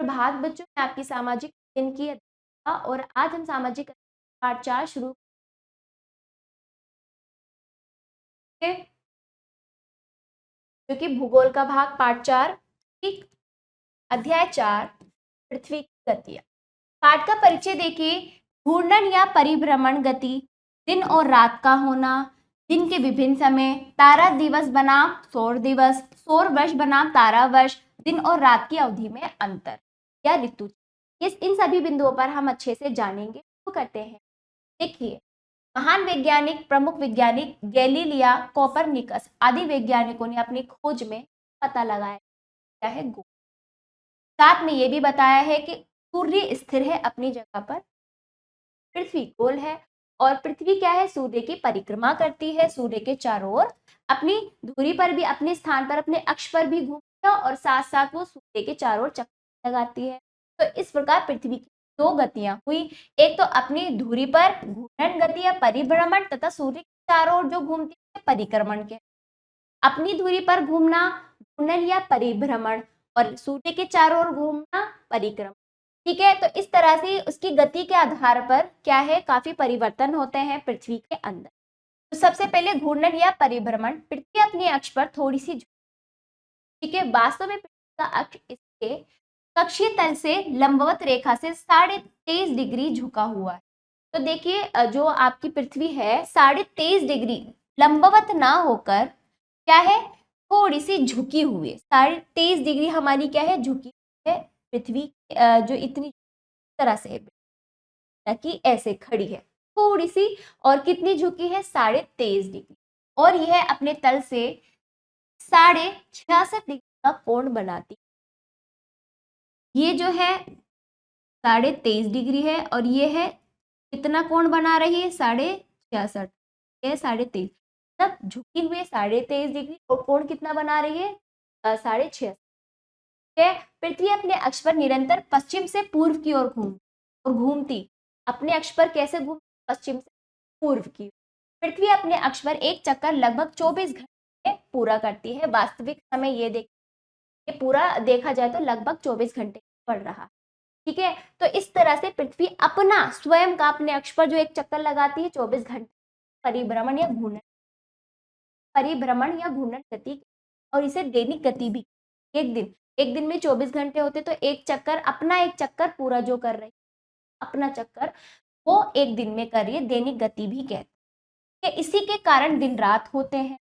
प्रभात बच्चों, मैं आपकी सामाजिक अध्ययन की अध्यापिका और आज हम सामाजिक अध्ययन पाठ 4 शुरू करेंगे, जो कि भूगोल का भाग पाठ 4, ठीक। अध्याय 4, पृथ्वी की गतियां। पाठ का परिचय देखिए। घूर्णन या परिभ्रमण गति, दिन और रात का होना, दिन के विभिन्न समय, तारा दिवस बनाम सौर दिवस, सौर वर्ष बनाम तारा वर्ष, दिन और रात की अवधि में अंतर या ऋतु। इन सभी बिंदुओं पर हम अच्छे से जानेंगे। तो करते हैं। देखिए, महान वैज्ञानिक, प्रमुख वैज्ञानिक गैलीलिया, कोपरनिकस आदि वैज्ञानिकों ने अपनी खोज में पता लगाया क्या है गोल। साथ में ये भी बताया है कि सूर्य स्थिर है अपनी जगह पर, पृथ्वी गोल है और पृथ्वी क्या है, सूर्य की परिक्रमा करती है, सूर्य के चारों ओर अपनी धुरी पर भी, अपने स्थान पर, अपने अक्ष पर भी घूमती है और साथ साथ वो सूर्य के चारों ओर चक्कर लगाती है। तो इस प्रकार पृथ्वी की दो गतियां हुई, एक तो अपनी धुरी पर घूर्णन गति या परिभ्रमण, तथा सूर्य के चारों ओर जो घूमती है परिक्रमण के। अपनी धुरी पर घूमना घूर्णन या परिभ्रमण और सूर्य के चारों ओर घूमना परिक्रमण, ठीक है। तो इस तरह से उसकी गति के आधार पर क्या है, काफी परिवर्तन होते हैं पृथ्वी के अंदर। तो सबसे पहले घूर्णन या परिभ्रमण, पृथ्वी अपने अक्ष पर थोड़ी सी, ठीक है। वास्तव में पृथ्वी का अक्ष इसके कक्षीय तल से लंबवत रेखा से 23.5 डिग्री झुका हुआ है। तो देखिए, जो आपकी पृथ्वी है 23.5 डिग्री लंबवत ना होकर क्या है, थोड़ी सी झुकी हुई है। 23.5 डिग्री हमारी क्या है, झुकी हुई है पृथ्वी, जो इतनी तरह से है ताकि ऐसे खड़ी है थोड़ी सी, और कितनी झुकी है, 23.5 डिग्री, और यह अपने तल से 66.5 डिग्री का कोण बनाती। ये जो है 23.5 डिग्री है और ये है कितना कोण बना रही है, 66.5, ये 23.5, तब झुकी हुई 23.5 डिग्री और कोण कितना बना रही है, 66। पृथ्वी अपने अक्ष पर निरंतर पश्चिम से पूर्व की ओर घूमती। अपने अक्ष पर कैसे घूम, पश्चिम से पूर्व की। पृथ्वी अपने अक्ष पर एक चक्कर लगभग 24 घंटे पूरा करती है। वास्तविक समय ये पूरा देखा जाए तो लगभग 24 घंटे पड़ रहा, ठीक है। तो इस तरह से पृथ्वी अपना स्वयं का अपने अक्ष पर जो एक चक्कर लगाती है 24 घंटे परिभ्रमण या घूर्णन गति, और इसे दैनिक गति भी। एक दिन में 24 घंटे होते, तो एक चक्कर पूरा जो कर रही अपना चक्कर, वो एक दिन में कर रही है, दैनिक गति भी कहते हैं। इसी के कारण दिन रात होते हैं।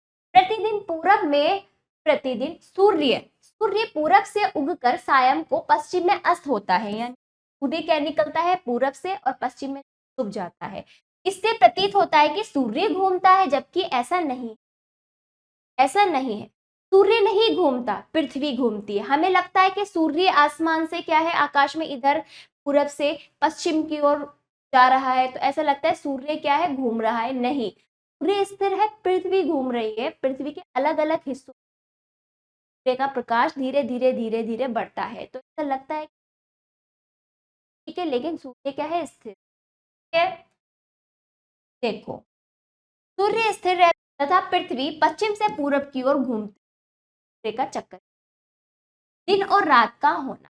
प्रतिदिन सूर्य पूरब से उगकर सायं को पश्चिम में अस्त होता है, यानी सूर्य क्या निकलता है, पूरब से और पश्चिम में डूब जाता है। इससे प्रतीत होता है कि सूर्य घूमता है, जबकि ऐसा नहीं है। सूर्य नहीं घूमता, पृथ्वी घूमती है। हमें लगता है कि सूर्य आसमान से क्या है, आकाश में इधर पूरब से पश्चिम की ओर जा रहा है, तो ऐसा लगता है सूर्य क्या है, घूम रहा है। नहीं, सूर्य स्थिर है, पृथ्वी घूम रही है। पृथ्वी के अलग अलग हिस्सों का प्रकाश धीरे धीरे बढ़ता है, तो ऐसा लगता है ठीक है, लेकिन सूर्य क्या है, स्थिर है। देखो, सूर्य स्थिर रहता तथा पृथ्वी पश्चिम से पूरब की ओर घूमती का चक्कर। दिन और रात का होना।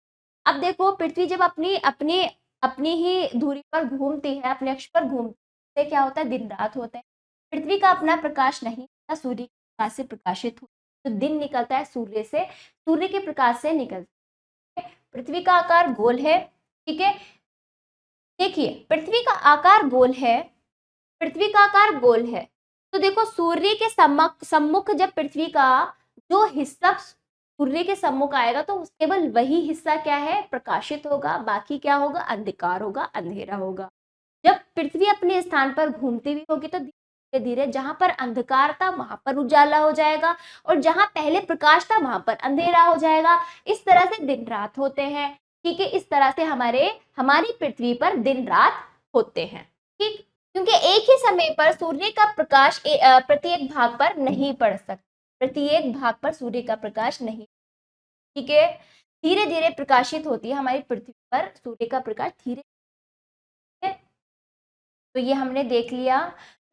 अब देखो, पृथ्वी जब अपनी ही धुरी पर घूमती है, अपने अक्ष पर घूमती है, क्या होता है, दिन रात होता है। पृथ्वी का अपना प्रकाश नहीं होता, सूर्य के प्रकाश से प्रकाशित होता है। तो दिन निकलता है सूर्य के प्रकाश से निकलता है। पृथ्वी का आकार गोल है, ठीक है। देखिए, पृथ्वी का आकार गोल है, तो देखो सूर्य के सम्मुख जब पृथ्वी का जो हिस्सा सूर्य के सम्मुख आएगा, तो केवल वही हिस्सा क्या है, प्रकाशित होगा, बाकी क्या होगा, अंधकार होगा, अंधेरा होगा। जब पृथ्वी अपने स्थान पर घूमती हुई होगी, तो धीरे धीरे जहां पर अंधकार था वहां पर उजाला हो जाएगा, और जहां पहले प्रकाश था वहां पर अंधेरा हो जाएगा। इस तरह से दिन रात होते हैं, ठीक है। इस तरह से हमारी पृथ्वी पर दिन रात होते हैं, ठीक। क्योंकि एक ही समय पर सूर्य का प्रकाश प्रत्येक भाग पर नहीं पड़ सकता, प्रत्येक भाग पर सूर्य का प्रकाश नहीं, ठीक है। धीरे धीरे प्रकाशित होती है हमारी पृथ्वी पर सूर्य का प्रकाश, धीरे। तो ये हमने देख लिया।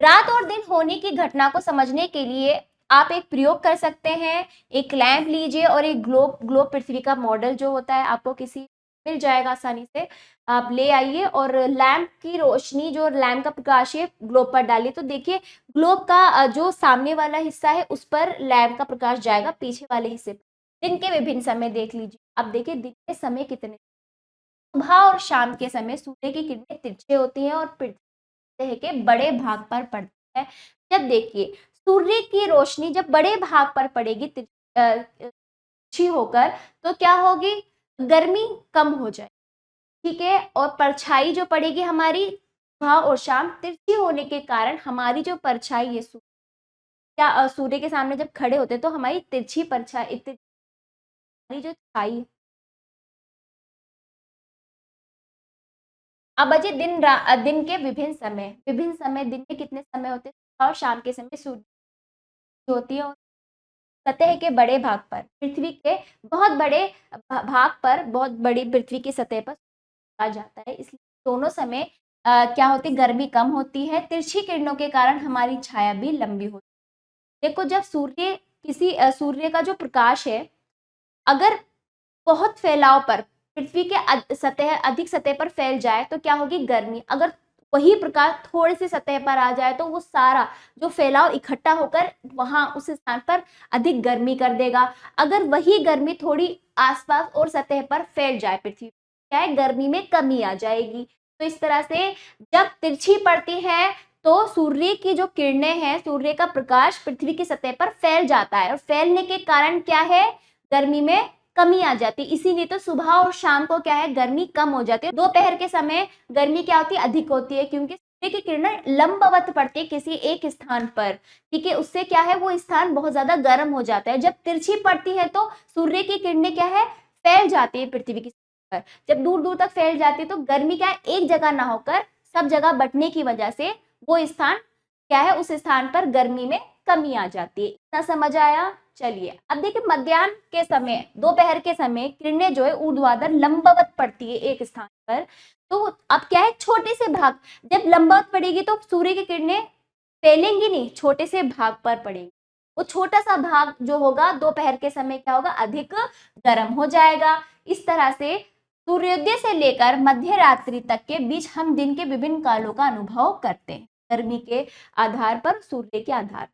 रात और दिन होने की घटना को समझने के लिए आप एक प्रयोग कर सकते हैं। एक लैंप लीजिए और एक ग्लोब पृथ्वी का मॉडल जो होता है, आपको किसी मिल जाएगा आसानी से, आप ले आइए और लैंप की रोशनी, जो लैंप का प्रकाश है ग्लोब पर डालिए। तो देखिए ग्लोब का जो सामने वाला हिस्सा है उस पर लैंप का प्रकाश जाएगा, पीछे वाले हिस्से पर। दिन के विभिन्न समय देख लीजिए। अब देखिए दिन के समय कितने, सुबह और शाम के समय सूर्य की किरणें तिरछे होती हैं और पृथ्वी के बड़े भाग पर पड़ती है। जब देखिए सूर्य की रोशनी जब बड़े भाग पर पड़ेगी तिरछी होकर, तो क्या होगी, गर्मी कम हो जाएगी, ठीक है। और परछाई जो पड़ेगी हमारी सुबह और शाम, तिरछी होने के कारण हमारी जो परछाई है सूर्य के सामने जब खड़े होते हैं तो हमारी तिरछी परछाई, हमारी जो छाई। अब बचे दिन के विभिन्न समय दिन के कितने समय होते हैं, सुबह और शाम के समय सूर्य होती है और सतह के बड़े भाग पर, पृथ्वी के बहुत बड़े भाग पर, बहुत बड़ी पृथ्वी की सतह पर आ जाता है। इसलिए दोनों समय क्या होती है, गर्मी कम होती है, तिरछी किरणों के कारण हमारी छाया भी लंबी होती है। देखो जब सूर्य का जो प्रकाश है, अगर बहुत फैलाव पर पृथ्वी के अधिक सतह पर फैल जाए तो क्या होगी, गर्मी। अगर वही प्रकाश थोड़ी सी सतह पर आ जाए तो वो सारा जो फैलाव इकट्ठा होकर वहां उस स्थान पर अधिक गर्मी कर देगा। अगर वही गर्मी थोड़ी आसपास और सतह पर फैल जाए पृथ्वी, क्या है, गर्मी में कमी आ जाएगी। तो इस तरह से जब तिरछी पड़ती है तो सूर्य की जो किरणें हैं, सूर्य का प्रकाश पृथ्वी की सतह पर फैल जाता है और फैलने के कारण क्या है, गर्मी में कमी आ जाती है। इसीलिए तो सुबह और शाम को क्या है, गर्मी कम हो जाती है। दोपहर के समय गर्मी क्या होती है, अधिक होती है, क्योंकि सूर्य की किरणें लंबवत पड़ती है किसी एक स्थान पर, ठीक है। उससे क्या है, वो स्थान बहुत ज्यादा गर्म हो जाता है। जब तिरछी पड़ती है तो सूर्य की किरणें क्या है, फैल जाती है पृथ्वी की सतह पर। जब दूर दूर तक फैल जाती है तो गर्मी क्या है, एक जगह ना होकर सब जगह बंटने की वजह से वो स्थान क्या है, उस स्थान पर गर्मी में कमी आ जाती है। इतना समझ आया। चलिए अब देखिए मध्याह्न के समय, दोपहर के समय किरणें जो है ऊर्ध्वाधर लंबवत पड़ती है एक स्थान पर। तो अब क्या है, छोटे से भाग, जब लंबवत पड़ेगी तो सूर्य की किरणें फैलेंगी नहीं, छोटे से भाग पर पड़ेगी। वो छोटा सा भाग जो होगा दोपहर के समय क्या होगा, अधिक गर्म हो जाएगा। इस तरह से सूर्योदय से लेकर मध्य रात्रि तक के बीच हम दिन के विभिन्न कालों का अनुभव करते हैं, गर्मी के आधार पर, सूर्य के आधार।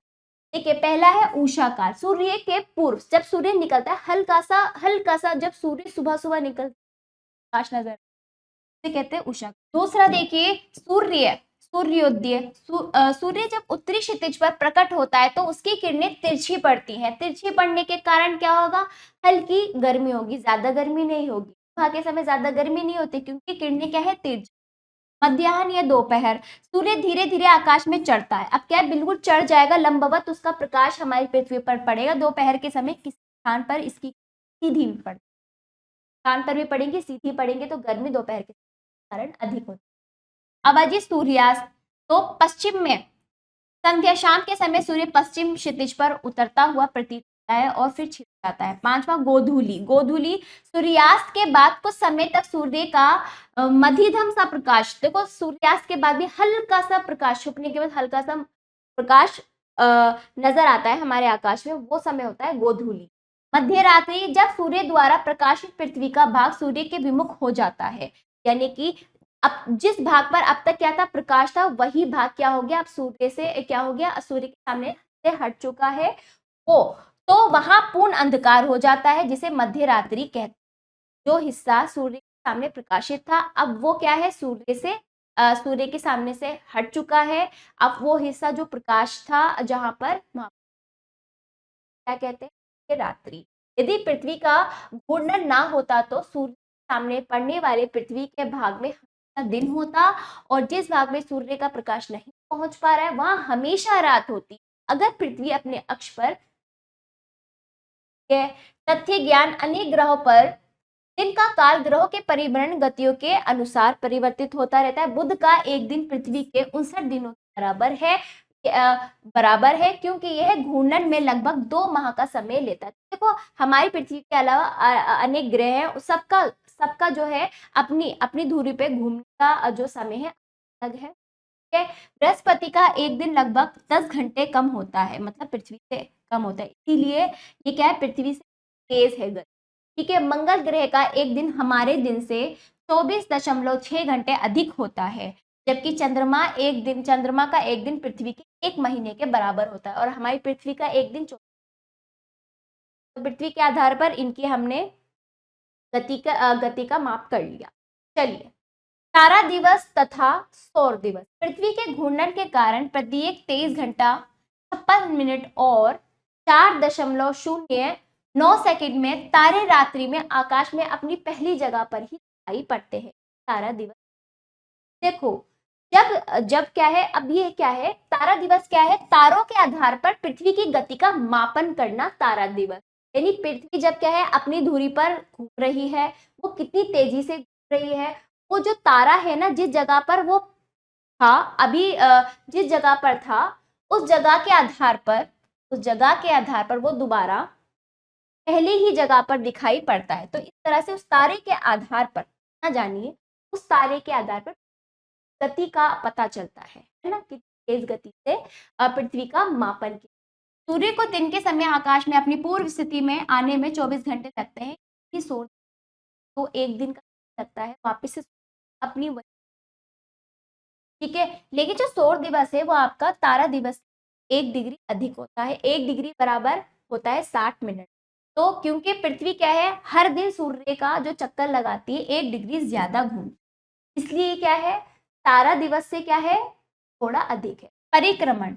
देखिए पहला है उषा काल, सूर्य के पूर्व जब सूर्य निकलता है, हल्का सा जब सूर्य सुबह सुबह निकलता है, प्रकाश नजर, इसे कहते हैं उषा। दूसरा देखिए सूर्योदय, सूर्य जब उत्तरी क्षितिज पर प्रकट होता है तो उसकी किरणें तिरछी पड़ती हैं। तिरछी पड़ने के कारण क्या होगा, हल्की गर्मी होगी, ज्यादा गर्मी नहीं होगी। सुबह के समय ज्यादा गर्मी नहीं होती क्योंकि किरणें क्या है, तिरछी। मध्याह्न या दोपहर, सूर्य धीरे धीरे आकाश में चढ़ता है। अब क्या है, बिल्कुल चढ़ जाएगा लंबवत, उसका प्रकाश हमारी पृथ्वी पर पड़ेगा। दोपहर के समय किसी स्थान पर इसकी सीधी भी पड़ती, स्थान पर भी पड़ेंगे, सीधी पड़ेंगे तो गर्मी दोपहर के कारण अधिक होती है। अब आइए सूर्यास्त। तो पश्चिम में संध्या शाम के समय सूर्य पश्चिम क्षितिज पर उतरता हुआ प्रतीत होता है और फिर छिप जाता है। पांचवा गोधूली, गोधूली सूर्यास्त के बाद कुछ समय तक सूर्य का मध्यम सा प्रकाश, देखो सूर्यास्त के बाद भी हल्का सा प्रकाश, छुपने के बाद हल्का सा प्रकाश नजर आता है हमारे आकाश में, वो समय होता है गोधूली। मध्य रात्रि, जब सूर्य द्वारा प्रकाशित पृथ्वी का भाग सूर्य के विमुख हो जाता है, यानी कि अब जिस भाग पर अब तक क्या था, प्रकाश था, वही भाग क्या हो गया, अब सूर्य से क्या हो गया, सूर्य के सामने से हट चुका है वो, तो वहां पूर्ण अंधकार हो जाता है, जिसे मध्य रात्रि कहते हैं। जो हिस्सा सूर्य के सामने प्रकाशित था अब वो क्या है, सूर्य के सामने से हट चुका है। अब वो हिस्सा जो प्रकाश था जहां पर, वहां क्या कहते हैं, रात्रि। यदि पृथ्वी का घूर्णन ना होता तो सूर्य के सामने पड़ने वाले पृथ्वी के भाग में हमेशा दिन होता, और जिस भाग में सूर्य का प्रकाश नहीं पहुंच पा रहा है वहां हमेशा रात होती। अगर पृथ्वी अपने अक्ष पर, तथ्य ज्ञान अनेक ग्रहों पर दिन का काल ग्रहों के परिभ्रमण गतियों के अनुसार परिवर्तित होता रहता है। बुध का एक दिन पृथ्वी के 59 दिनों के बराबर है क्योंकि यह घूर्णन में लगभग 2 माह का समय लेता है। देखो हमारी पृथ्वी के अलावा अनेक ग्रह हैं, सबका जो है अपनी अपनी धुरी पे घूमने का जो समय है अलग है। बृहस्पति का एक दिन लगभग 10 घंटे कम होता है, मतलब पृथ्वी से कम होता है, इसीलिए ये क्या है, पृथ्वी से तेज है गति। ठीक है। मंगल ग्रह का एक दिन हमारे दिन से 24.6 घंटे अधिक होता है, जबकि चंद्रमा का एक दिन पृथ्वी के एक महीने के बराबर होता है, और हमारी पृथ्वी का एक दिन तो पृथ्वी के आधार पर इनकी हमने गति का माप कर लिया। चलिए, तारा दिवस तथा सौर दिवस। पृथ्वी के घूर्णन के कारण प्रत्येक 23 घंटा 56 मिनट और 4.09 सेकंड में तारे रात्रि में आकाश में अपनी पहली जगह पर ही दिखाई पड़ते हैं। तारा दिवस देखो, जब जब क्या है, अब ये क्या है, तारा दिवस क्या है, तारों के आधार पर पृथ्वी की गति का मापन करना तारा दिवस। यानी पृथ्वी जब क्या है अपनी धुरी पर घूम रही है, वो कितनी तेजी से घूम रही है, वो जो तारा है ना, जिस जगह पर वो था अभी, जिस जगह पर था उस जगह के आधार पर वो दोबारा पहली ही जगह पर दिखाई पड़ता है। तो इस तरह से उस तारे के आधार पर, ना जानिए, उस तारे के आधार पर गति का पता चलता है ना, कि तेज गति से पृथ्वी का मापन किया। सूर्य को दिन के समय आकाश में अपनी पूर्व स्थिति में आने में 24 घंटे लगते हैं, सूर्य को एक दिन का लगता है वापस से अपनी, ठीक है। लेकिन जो सौर दिवस है वो आपका तारा दिवस 1 डिग्री अधिक होता है। 1 डिग्री बराबर होता है 60 मिनट। तो क्योंकि पृथ्वी क्या है, हर दिन सूर्य का जो चक्कर लगाती है 1 डिग्री ज्यादा घूमती, इसलिए क्या है, तारा दिवस से क्या है, थोड़ा अधिक है। परिक्रमण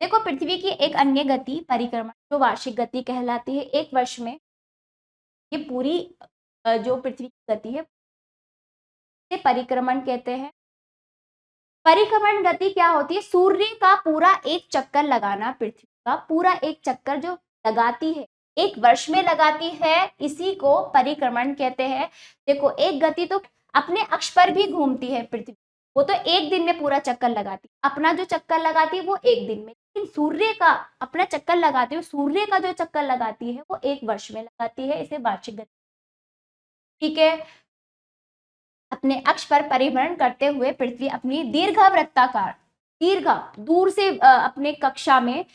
देखो, पृथ्वी की एक अन्य गति परिक्रमण जो वार्षिक गति कहलाती है। एक वर्ष में ये पूरी जो पृथ्वी की गति है परिक्रमण कहते हैं। परिक्रमण गति क्या होती है, सूर्य का पूरा एक चक्कर लगाना, पृथ्वी का पूरा एक चक्कर जो लगाती है, एक वर्ष में लगाती है, इसी को परिक्रमण कहते हैं। देखो, एक गति तो अपने अक्ष पर भी घूमती है पृथ्वी, वो तो एक दिन में पूरा चक्कर लगाती है, अपना जो चक्कर लगाती है वो एक दिन में, लेकिन सूर्य का अपना चक्कर लगाती है, सूर्य का जो चक्कर लगाती है वो एक वर्ष में लगाती है, इसे वार्षिक गति, ठीक है। अपने अक्ष पर परिभ्रमण करते हुए पृथ्वी अपनी दूर से अपने कक्षा में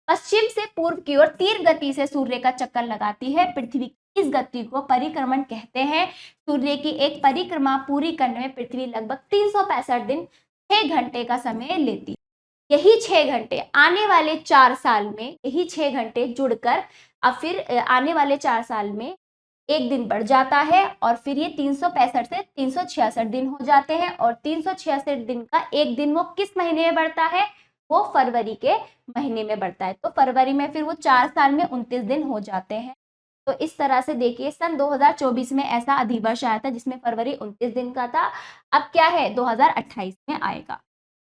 पश्चिम से पूर्व की ओर तीव्र गति से सूर्य का चक्कर लगाती है। पृथ्वी की इस गति को परिक्रमण कहते हैं। सूर्य की एक परिक्रमा पूरी करने में पृथ्वी लगभग 365 दिन 6 घंटे का समय लेती है। यही 6 घंटे आने वाले 4 साल में, यही 6 घंटे जुड़कर अब फिर आने वाले 4 साल में एक दिन बढ़ जाता है, और फिर ये 365 से 366 दिन हो जाते हैं, और 366 दिन का एक दिन वो किस महीने में बढ़ता है, वो फरवरी के महीने में बढ़ता है। तो फरवरी में फिर वो 4 साल में 29 दिन हो जाते हैं। तो इस तरह से देखिए, सन 2024 में ऐसा अधिवर्ष आया था जिसमें फरवरी 29 दिन का था। अब क्या है, 2028 में आएगा।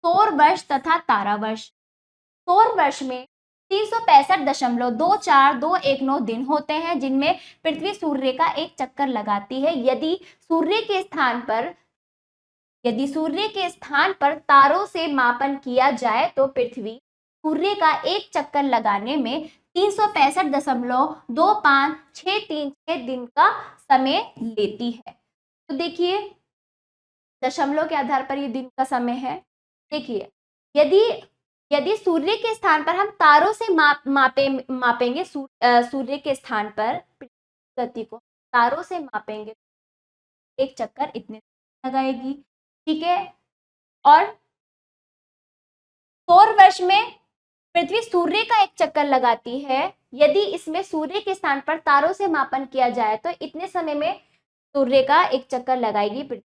सौर वर्ष तथा तारा वर्ष। सौर वर्ष में 365.24219 दिन होते हैं, जिनमें पृथ्वी सूर्य का एक चक्कर लगाती है। यदि सूर्य के स्थान पर तारों से मापन किया जाए तो पृथ्वी सूर्य का एक चक्कर लगाने में 365.25636 दिन का समय लेती है। तो देखिए, दशमलव के आधार पर ये दिन का समय है। देखिए, यदि सूर्य के स्थान पर हम तारों से मापेंगे, सूर्य के स्थान पर गति को तारों से मापेंगे, एक चक्कर इतने लगाएगी, ठीक है। और सौर वर्ष में पृथ्वी सूर्य का एक चक्कर लगाती है। यदि इसमें सूर्य के स्थान पर तारों से मापन किया जाए तो इतने समय में सूर्य का एक चक्कर लगाएगी पृथ्वी।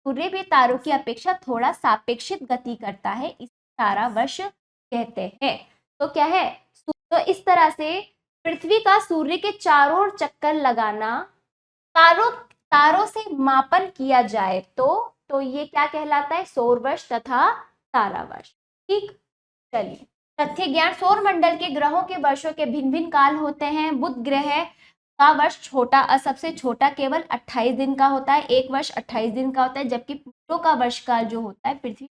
सूर्य भी तारों की अपेक्षा थोड़ा सापेक्षित गति करता है, इस तारा वर्ष कहते हैं। तो क्या है, तो इस तरह से पृथ्वी का सूर्य के चारों ओर चक्कर लगाना, तारों से मापन किया जाए तो ये क्या कहलाता है, सौर वर्ष तथा तारा वर्ष, ठीक। चलिए, तथ्य ज्ञान। सौर मंडल के ग्रहों के वर्षों के भिन्न भिन्न काल होते हैं। बुध ग्रह का वर्ष सबसे छोटा केवल 28 दिन का होता है, एक वर्ष 28 दिन का होता है, जबकि प्लूटो का वर्ष काल जो होता है पृथ्वी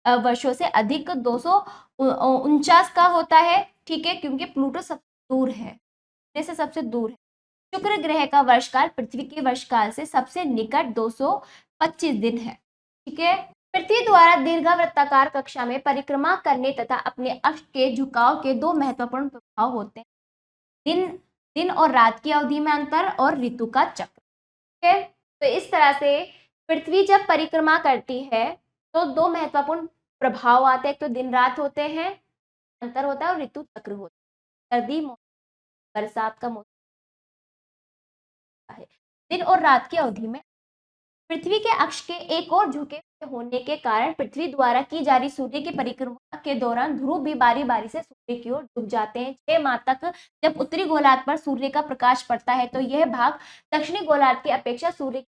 वर्षों से अधिक 249 का होता है, ठीक है, क्योंकि प्लूटो सबसे दूर है, सबसे दूर है। शुक्र ग्रह का वर्षकाल पृथ्वी के वर्षकाल से सबसे निकट 225 दिन है, ठीक है। पृथ्वी द्वारा दीर्घवृत्ताकार कक्षा में परिक्रमा करने तथा अपने अक्ष के झुकाव के 2 महत्वपूर्ण प्रभाव होते हैं। दिन दिन और रात की अवधि में अंतर और ऋतु का चक्र। ठीक है, तो इस तरह से पृथ्वी जब परिक्रमा करती है तो दो महत्वपूर्ण प्रभाव आते हैं, एक तो दिन रात होते हैं, अंतर होता है, और ऋतु चक्र होता है। सर्दी मौसम, बरसात का मौसम है। दिन और रात की अवधि में पृथ्वी के अक्ष के एक और झुके होने के कारण पृथ्वी द्वारा की जा रही सूर्य की परिक्रमा के दौरान ध्रुव भी बारी बारी से सूर्य की ओर झुक जाते हैं। 6 माह तक जब उत्तरी गोलार्ध पर सूर्य का प्रकाश पड़ता है तो यह भाग दक्षिणी गोलार्ध की अपेक्षा सूर्य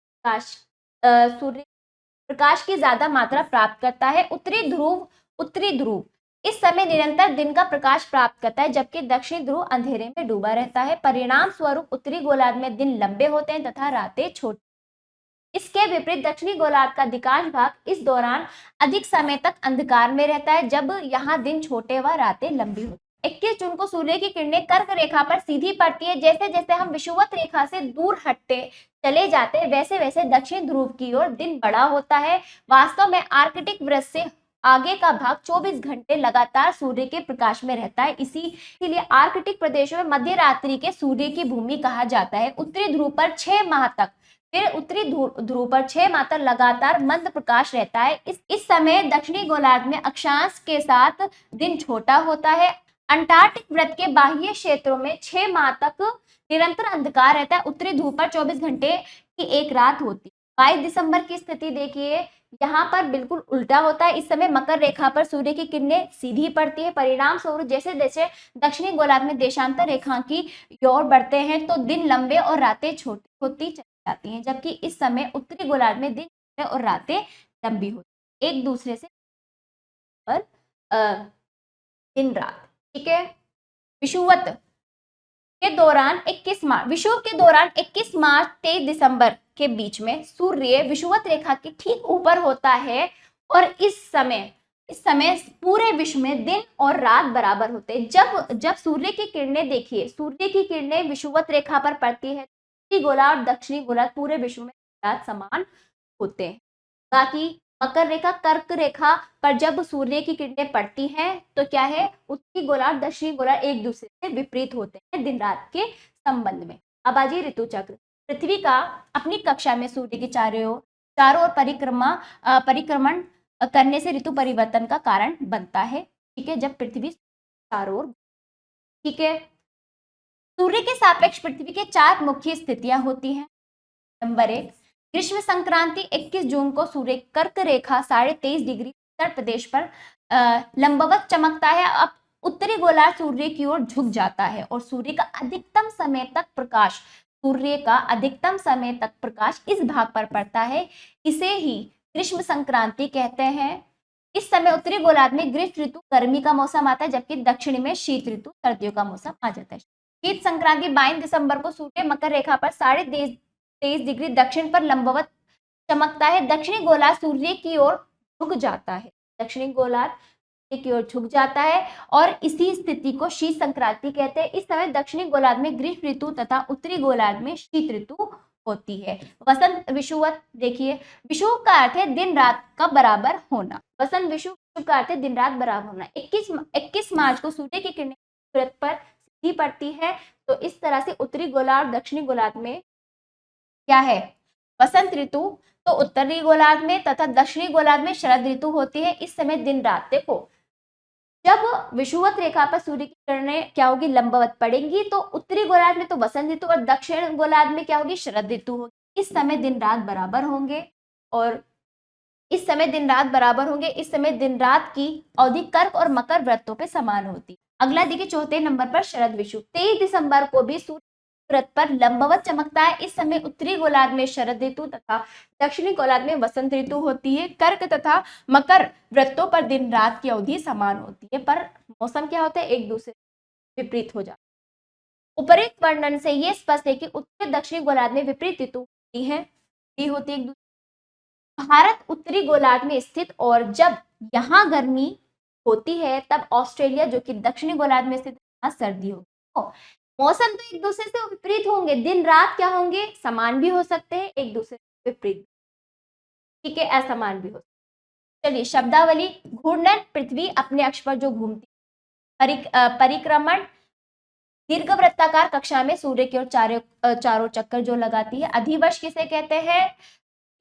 प्रकाश की ज्यादा मात्रा प्राप्त करता है। उत्तरी ध्रुव इस समय निरंतर दिन का प्रकाश प्राप्त करता है, जबकि दक्षिणी ध्रुव अंधेरे में डूबा रहता है। परिणाम स्वरूप उत्तरी गोलार्ध में दिन लंबे होते हैं तथा रातें छोटी। इसके विपरीत दक्षिणी गोलार्ध का अधिकांश भाग इस दौरान अधिक समय तक अंधकार में रहता है, जब यहाँ दिन छोटे व रातें लंबी होती हैं। 21 जून को सूर्य की किरणें कर्क रेखा पर सीधी पड़ती है। जैसे जैसे हम विषुवत रेखा से दूर हटते चले जाते हैं वैसे वैसे दक्षिण ध्रुव की ओर दिन बड़ा होता है। वास्तव में आर्कटिक वृत्त से आगे का भाग 24 घंटे लगातार सूर्य के प्रकाश में रहता है। इसीलिए आर्कटिक प्रदेशों में मध्य रात्रि के सूर्य की भूमि कहा जाता है। उत्तरी ध्रुव पर 6 माह तक फिर उत्तरी ध्रुव पर 6 माह तक लगातार मंद प्रकाश रहता है। इस समय दक्षिणी गोलार्ध में अक्षांश के साथ दिन छोटा होता है। अंटार्कटिक वृत्त के बाह्य क्षेत्रों में 6 माह तक निरंतर अंधकार रहता है। उत्तरी ध्रुव पर 24 घंटे की एक रात होती है। 22 दिसंबर की स्थिति देखिए, यहाँ पर बिल्कुल उल्टा होता है। इस समय मकर रेखा पर सूर्य की किरणें सीधी पड़ती है। परिणाम स्वरूप जैसे जैसे दक्षिणी गोलार्ध में देशांतर रेखा की ओर बढ़ते हैं तो दिन लंबे और रातें छोटी होती चली जाती हैं, जबकि इस समय उत्तरी गोलार्ध में दिन और रातें लंबी होती एक दूसरे से पर दिन रात। ठीक है, विषुवत के दौरान 21 मार्च 23 दिसंबर के बीच में सूर्य विषुवत रेखा के ठीक ऊपर होता है और इस समय पूरे विश्व में दिन और रात बराबर होते हैं। जब सूर्य की किरणें देखिए, सूर्य की किरणें विषुवत रेखा पर पड़ती है, उत्तरी गोलार्ध दक्षिणी गोलार्ध पूरे विश्व में रात समान होते हैं। बाकी मकर रेखा कर्क रेखा पर जब सूर्य की किरणें पड़ती हैं तो क्या है, उत्तरी गोलार्ध दक्षिणी गोलार्ध एक दूसरे से विपरीत होते हैं दिन रात के संबंध में। अब आ जाइए ऋतु चक्र। पृथ्वी का अपनी कक्षा में सूर्य के चारों ओर परिक्रमण करने से ऋतु परिवर्तन का कारण बनता है। ठीक है, जब पृथ्वी चारों ओर, ठीक है, सूर्य के सापेक्ष पृथ्वी के 4 मुख्य स्थितियां होती हैं। नंबर 1, ग्रीष्म संक्रांति 21 जून को सूर्य कर्क रेखा 23.5 डिग्री उत्तर प्रदेश पर लंबवत चमकता है। अब उत्तरी गोलार्ध सूर्य की ओर झुक जाता है और सूर्य का अधिकतम समय तक प्रकाश इस भाग पर पड़ता है। इसे ही ग्रीष्म संक्रांति कहते हैं। इस समय उत्तरी गोलार्ध में ग्रीष्म ऋतु गर्मी का मौसम आता है, जबकि दक्षिण में शीत ऋतु सर्दियों का मौसम आ जाता है। शीत संक्रांति 22 दिसंबर को सूर्य मकर रेखा पर 23.5 डिग्री दक्षिण पर लंबवत चमकता है। दक्षिणी गोलार्ध सूर्य की ओर झुक जाता है। और इसी स्थिति को शीत संक्रांति कहते हैं। इस समय दक्षिणी गोलार्ध में ग्रीष्म ऋतु तथा उत्तरी गोलार्ध में शीत ऋतु होती है। वसंत विषुवत देखिए, विषुव का अर्थ है दिन रात का बराबर होना। वसंत विषुव का अर्थ है दिन रात बराबर होना। 21 मार्च को सूर्य की किरणें वृत्त पर सीधी पड़ती है, तो इस तरह से उत्तरी गोलार्ध दक्षिणी गोलार्ध में क्या है, वसंत ऋतु, तो उत्तरी गोलार्ध में तथा दक्षिणी गोलार्ध में शरद ऋतु होती है। इस समय दिन रात देखो, जब विषुवत रेखा पर सूर्य की किरणें क्या होगी, लंबवत पड़ेंगी, तो उत्तरी गोलार्ध में तो वसंत ऋतु और दक्षिण गोलार्ध में क्या होगी, शरद ऋतु होगी। इस समय दिन रात बराबर होंगे और इस समय दिन रात की अवधि कर्क और मकर व्रतों पे समान होती। अगला देखिए, चौथे नंबर पर शरद विषुव 23 दिसंबर को भी सूर्य व्रत पर लंबवत चमकता है। इस समय उत्तरी गोलार्ध में शरद ऋतु तथा दक्षिणी गोलार्ध में वसंत ऋतु होती है। कर्क तथा मकर व्रतों पर दिन रात की अवधि समान होती है, पर मौसम क्या होता है, एक दूसरे से विपरीत हो जाता है। उपरोक्त वर्णन से यह स्पष्ट है कि उत्तरी दक्षिणी गोलार्ध में विपरीत ऋतु होती है एक दूसरे। भारत उत्तरी गोलार्ध में स्थित और जब यहाँ गर्मी होती है तब ऑस्ट्रेलिया जो कि दक्षिणी गोलार्ध में स्थित है सर्दी होगी। मौसम तो एक दूसरे से विपरीत होंगे, दिन रात क्या होंगे, समान भी हो सकते हैं, एक दूसरे से विपरीत, ठीक है, असमान भी हो सकते। चलिए शब्दावली। घूर्णन, पृथ्वी अपने अक्ष पर जो घूमती, परिक्रमण दीर्घ वृत्ताकार कक्षा में सूर्य की ओर चारों चक्कर जो लगाती है। अधिवर्ष किसे कहते हैं?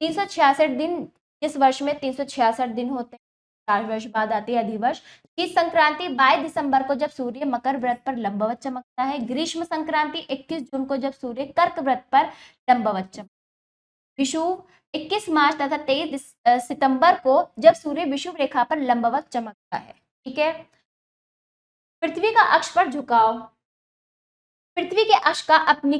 366 दिन, इस वर्ष में 366 दिन होते हैं, 4 वर्ष बाद आती है अधिवर्ष। शीत संक्रांति 22 दिसंबर को जब सूर्य मकर व्रत पर लंबवत चमकता है। ग्रीष्म संक्रांति 21 जून को जब सूर्य कर्क व्रत पर लंबवत चमकता है। विषुव 21 मार्च तथा 23 सितंबर को जब सूर्य विषुव रेखा पर लंबवत चमकता है। ठीक है। पृथ्वी का अक्ष पर झुकाव। पृथ्वी के अक्ष का अपनी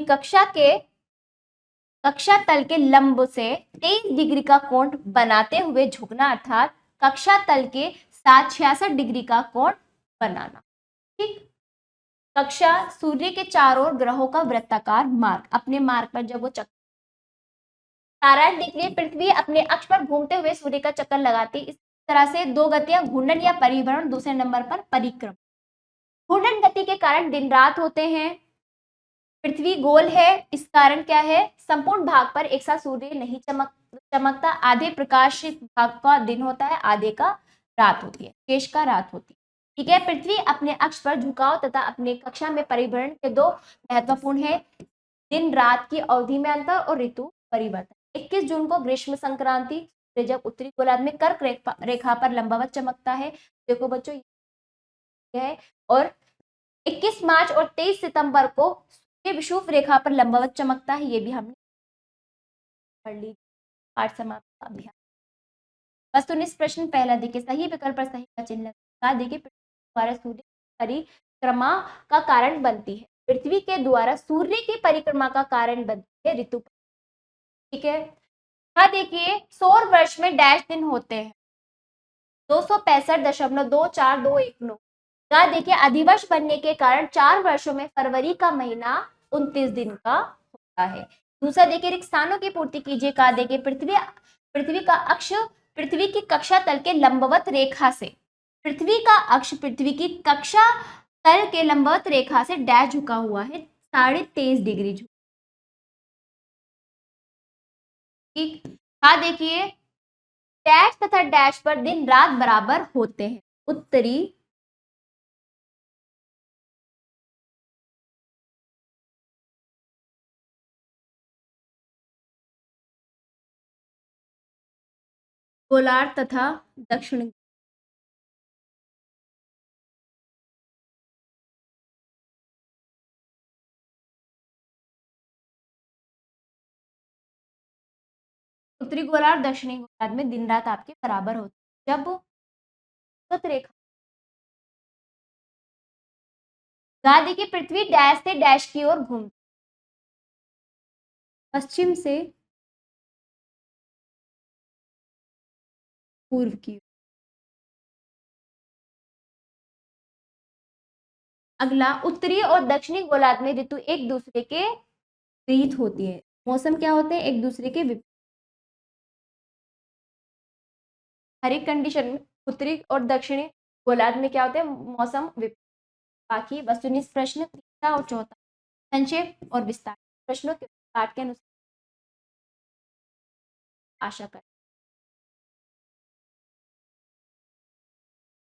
कक्षा तल के लंब से 23 डिग्री का कोण बनाते हुए झुकना, अर्थात कक्षा तल के साथ 66 डिग्री का कोण बनाना। ठीक। कक्षा सूर्य के चारों ओर ग्रहों का वृत्ताकार मार्ग, अपने मार्ग पर जब वो चक्कर, सारांश देखिए, पृथ्वी अपने अक्ष पर घूमते हुए सूर्य का चक्कर लगाती। इस तरह से दो गतियां, घूर्णन या परिभ्रमण, दूसरे नंबर पर परिक्रमण। घूर्णन गति के कारण दिन रात होते हैं। पृथ्वी गोल है, इस कारण क्या है, संपूर्ण भाग पर एक साथ सूर्य नहीं चमकता। आधे प्रकाशित भाग का दिन होता है, आधे का रात होती है, शेष का रात होती है। ठीक है। पृथ्वी अपने अक्ष पर झुकाव तथा अपने कक्षा में परिभ्रमण के दो महत्वपूर्ण है, दिन रात की अवधि में अंतर और ऋतु परिवर्तन। 21 जून को ग्रीष्म संक्रांति जब उत्तरी गोलार्ध में कर्क रेखा पर लंबवत चमकता है। देखो बच्चों, यह है। और 21 मार्च और 23 सितंबर को ये विषुव रेखा पर लंबवत चमकता है। ये भी हमने पढ़ ली। पाठ समाप्त। अभ्यास वस्तुनिष्ठ प्रश्न पहला देखिए, सही विकल्प पर सही का चिन्ह लगा। देखिए, पृथ्वी द्वारा सूर्य परिक्रमा का कारण बनती है। पृथ्वी के द्वारा सूर्य की परिक्रमा का कारण बनती है ऋतु। ठीक है। हाँ देखिए, सौर वर्ष में डैश दिन होते हैं, 265.24219। यहाँ देखिए, अधिवर्ष बनने के कारण 4 वर्षों में फरवरी का महीना 29 दिन का होता है। दूसरा देखिए, रिक्त स्थानों की पूर्ति कीजिए। कहा देखिए, पृथ्वी का अक्ष पृथ्वी की कक्षा तल के लंबवत रेखा से, पृथ्वी का अक्ष पृथ्वी की कक्षा तल के लंबवत रेखा से डैश झुका हुआ है, 23.5 डिग्री झुका। ठीक। हाँ देखिए, डैश तथा डैश पर दिन रात बराबर होते हैं। उत्तरी गोलार्ध तथा दक्षिण उत्तरी गोलार्ध दक्षिणी गोलार्ध में दिन रात आपके बराबर होते हैं। जब रेखा गादी की पृथ्वी डैश से डैश की ओर घूमती, पश्चिम से पूर्व की। अगला, उत्तरी और दक्षिणी गोलार्ध में ऋतु एक दूसरे के विपरीत होती है। मौसम क्या होते हैं? एक दूसरे के विपरीत। हर एक कंडीशन में उत्तरी और दक्षिणी गोलार्ध में क्या होते हैं? मौसम विपरीत। बाकी वस्तुनिष्ठ प्रश्न तीसरा और चौथा संक्षेप और विस्तार प्रश्नों के पाठ के अनुसार आशा कर